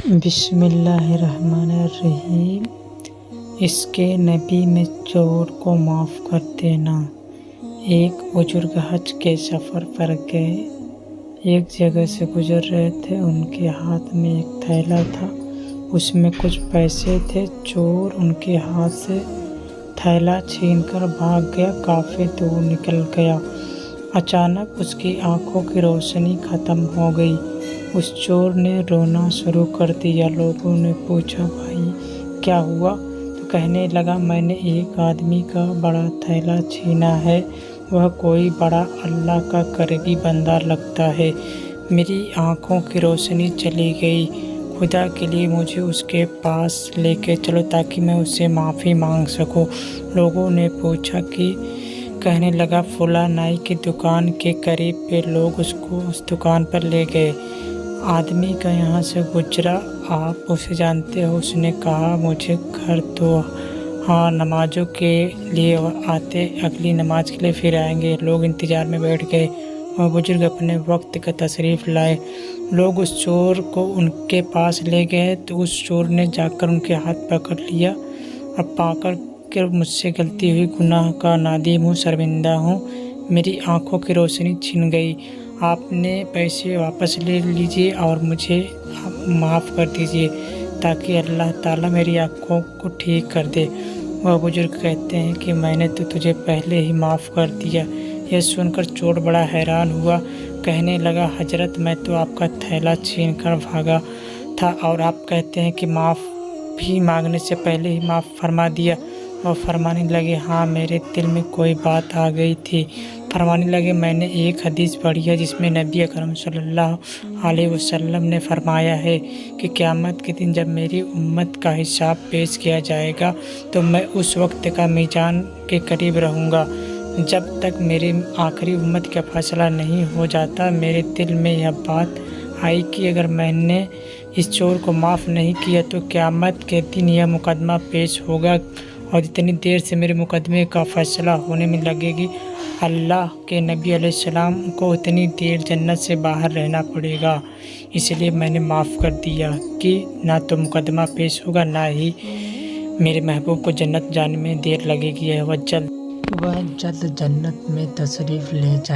بسم اللہ الرحمن الرحیم۔ اس کے نبی میں چور کو معاف کر دینا۔ ایک بزرگ حج کے سفر پر گئے، ایک جگہ سے گزر رہے تھے، ان کے ہاتھ میں ایک تھیلا تھا، اس میں کچھ پیسے تھے۔ چور ان کے ہاتھ سے تھیلا چھین کر بھاگ گیا، کافی دور نکل گیا۔ اچانک اس کی آنکھوں کی روشنی ختم ہو گئی، اس چور نے رونا شروع کر دیا۔ لوگوں نے پوچھا، بھائی کیا ہوا؟ تو کہنے لگا، میں نے ایک آدمی کا بڑا تھیلا چھینا ہے، وہ کوئی بڑا اللہ کا قریبی بندہ لگتا ہے، میری آنکھوں کی روشنی چلی گئی، خدا کے لیے مجھے اس کے پاس لے کے چلو تاکہ میں اس سے معافی مانگ سکوں۔ لوگوں نے پوچھا کہ کہنے لگا، فلاں نائی کی دکان کے قریب پہ۔ لوگ اس کو اس دکان پر لے گئے۔ آدمی کا یہاں سے گزرا، آپ اسے جانتے ہو؟ اس نے کہا، مجھے گھر تو ہاں، نمازوں کے لیے آتے، اگلی نماز کے لیے پھر آئیں گے۔ لوگ انتظار میں بیٹھ گئے، وہ بزرگ اپنے وقت کا تشریف لائے۔ لوگ اس چور کو ان کے پاس لے گئے تو اس چور نے جا کر ان کے ہاتھ پکڑ لیا اور پا کر کہ مجھ سے غلطی ہوئی، گناہ کا نادم ہوں، شرمندہ ہوں، میری آنکھوں کی روشنی چھن گئی، آپ نے پیسے واپس لے لیجئے اور مجھے معاف کر دیجئے تاکہ اللہ تعالیٰ میری آنکھوں کو ٹھیک کر دے۔ وہ بزرگ کہتے ہیں کہ میں نے تو تجھے پہلے ہی معاف کر دیا۔ یہ سن کر چور بڑا حیران ہوا، کہنے لگا، حضرت میں تو آپ کا تھیلا چھین کر بھاگا تھا اور آپ کہتے ہیں کہ معافی مانگنے سے پہلے ہی معاف فرما دیا۔ وہ فرمانے لگے، ہاں، میرے دل میں کوئی بات آ گئی تھی۔ فرمانے لگے، میں نے ایک حدیث پڑھی ہے جس میں نبی اکرم صلی اللہ علیہ وسلم نے فرمایا ہے کہ قیامت کے دن جب میری امت کا حساب پیش کیا جائے گا تو میں اس وقت کا میزان کے قریب رہوں گا جب تک میری آخری امت کا فیصلہ نہیں ہو جاتا۔ میرے دل میں یہ بات آئی کہ اگر میں نے اس چور کو معاف نہیں کیا تو قیامت کے دن یہ مقدمہ پیش ہوگا اور جتنی دیر سے میرے مقدمے کا فیصلہ ہونے میں لگے گی، اللہ کے نبی علیہ السلام کو اتنی دیر جنت سے باہر رہنا پڑے گا، اس لیے میں نے معاف کر دیا کہ نہ تو مقدمہ پیش ہوگا، نہ ہی میرے محبوب کو جنت جانے میں دیر لگے گی، وہ جلد جنت میں تشریف لے جائیں۔